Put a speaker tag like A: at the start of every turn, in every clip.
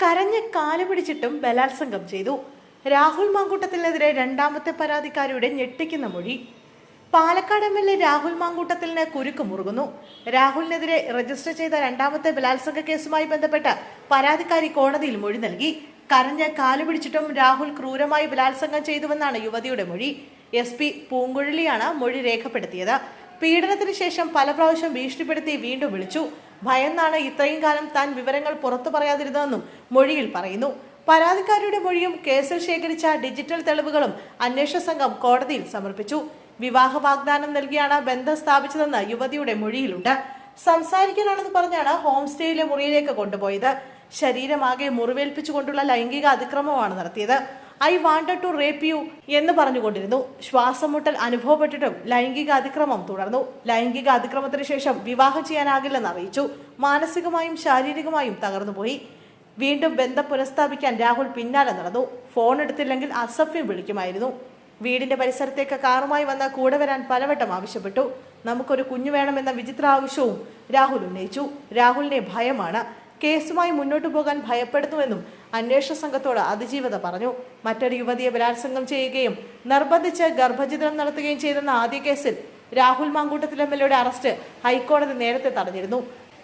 A: കരഞ്ഞ് കാല് പിടിച്ചിട്ടും ബലാത്സംഗം ചെയ്തു. രാഹുൽ മാങ്കൂട്ടത്തിനെതിരെ രണ്ടാമത്തെ പരാതിക്കാരിയുടെ ഞെട്ടിക്കുന്ന മൊഴി. പാലക്കാട് എം.എൽ.എ. രാഹുൽ മാങ്കൂട്ടത്തിലിന് കുരുക്ക് മുറുകുന്നു. രാഹുലിനെതിരെ രജിസ്റ്റർ ചെയ്ത രണ്ടാമത്തെ ബലാത്സംഗ കേസുമായി ബന്ധപ്പെട്ട് പരാതിക്കാരി കോടതിയിൽ മൊഴി നൽകി. കരഞ്ഞ് കാല് പിടിച്ചിട്ടും രാഹുൽ ക്രൂരമായി ബലാത്സംഗം ചെയ്തുവെന്നാണ് യുവതിയുടെ മൊഴി. SP പൂങ്കുഴലിയാണ് മൊഴി രേഖപ്പെടുത്തിയത്. പീഡനത്തിന് ശേഷം പല പ്രാവശ്യം ഭീഷണിപ്പെടുത്തി വീണ്ടും വിളിച്ചു. ഭയന്നാണ് ഇത്രയും കാലം താൻ വിവരങ്ങൾ പുറത്തു പറയാതിരുന്നതെന്നും മൊഴിയിൽ പറയുന്നു. പരാതിക്കാരിയുടെ മൊഴിയും കേസിൽ ശേഖരിച്ച ഡിജിറ്റൽ തെളിവുകളും അന്വേഷണ സംഘം കോടതിയിൽ സമർപ്പിച്ചു. വിവാഹ വാഗ്ദാനം നൽകിയാണ് ബന്ധം സ്ഥാപിച്ചതെന്ന് യുവതിയുടെ മൊഴിയിലുണ്ട്. സംസാരിക്കാനാണെന്ന് പറഞ്ഞാണ് ഹോം സ്റ്റേയിലെ മുറിയിലേക്ക് കൊണ്ടുപോയത്. ശരീരമാകെ മുറിവേൽപ്പിച്ചുകൊണ്ടുള്ള ലൈംഗിക അതിക്രമമാണ് നടത്തിയത്. I wanted to rape you എന്ന് പറഞ്ഞുകൊണ്ടിരുന്നു. ശ്വാസം മുട്ടൽ അനുഭവപ്പെട്ടിട്ടും ലൈംഗിക അതിക്രമം തുടർന്നു. ലൈംഗിക അതിക്രമത്തിന് ശേഷം വിവാഹം ചെയ്യാനാകില്ലെന്ന് അറിയിച്ചു. മാനസികമായും ശാരീരികമായും തകർന്നുപോയി. വീണ്ടും ബന്ധം പുനഃസ്ഥാപിക്കാൻ രാഹുൽ പിന്നാലെ നടന്നു. ഫോൺ എടുത്തില്ലെങ്കിൽ അസഭ്യം വിളിക്കുമായിരുന്നു. വീടിന്റെ പരിസരത്തേക്ക് കാറുമായി വന്ന് കൂടെ വരാൻ പലവട്ടം ആവശ്യപ്പെട്ടു. നമുക്കൊരു കുഞ്ഞു വേണമെന്ന വിചിത്ര ആവശ്യവും രാഹുൽ ഉന്നയിച്ചു. രാഹുലിനെ ഭയമാണ്. കേസുമായി മുന്നോട്ടു പോകാൻ ഭയപ്പെടുന്നുവെന്നും അന്വേഷണ സംഘത്തോട് അതിജീവത പറഞ്ഞു. മറ്റൊരു യുവതിയെ ബലാത്സംഗം ചെയ്യുകയും നിർബന്ധിച്ച് ഗർഭഛിദ്രം നടത്തുകയും ചെയ്തെന്ന ആദ്യ കേസിൽ രാഹുൽ മാങ്കൂട്ടത്തിൽ എം.എൽ.എയുടെ അറസ്റ്റ് ഹൈക്കോടതി നേരത്തെ തടഞ്ഞിരുന്നു.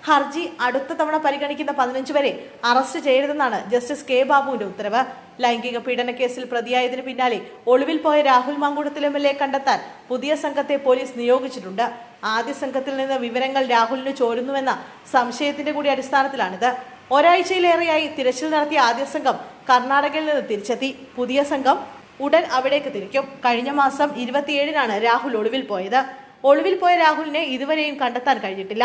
A: ഹർജി അടുത്ത തവണ പരിഗണിക്കുന്ന 15 വരെ അറസ്റ്റ് ചെയ്യരുതെന്നാണ് ജസ്റ്റിസ് K. ബാബുവിന്റെ ഉത്തരവ്. ലൈംഗിക പീഡന കേസിൽ പ്രതിയായതിനു പിന്നാലെ ഒളിവിൽ പോയ രാഹുൽ മാങ്കൂട്ടത്തിൽ എം.എൽ.എ കണ്ടെത്താൻ പുതിയ സംഘത്തെ പോലീസ് നിയോഗിച്ചിട്ടുണ്ട്. ആദ്യ സംഘത്തിൽ നിന്ന് വിവരങ്ങൾ രാഹുലിന് ചോരുന്നുവെന്ന സംശയത്തിന്റെ കൂടി അടിസ്ഥാനത്തിലാണിത്. ഒരാഴ്ചയിലേറെയായി തിരച്ചിൽ നടത്തിയ ആദ്യ സംഘം കർണാടകയിൽ നിന്ന് തിരിച്ചെത്തി. പുതിയ സംഘം ഉടൻ അവിടേക്ക് തിരിക്കും. കഴിഞ്ഞ മാസം 27-നാണ് രാഹുൽ ഒളിവിൽ പോയത്. ഒളിവിൽ പോയ രാഹുലിനെ ഇതുവരെയും കണ്ടെത്താൻ കഴിഞ്ഞിട്ടില്ല.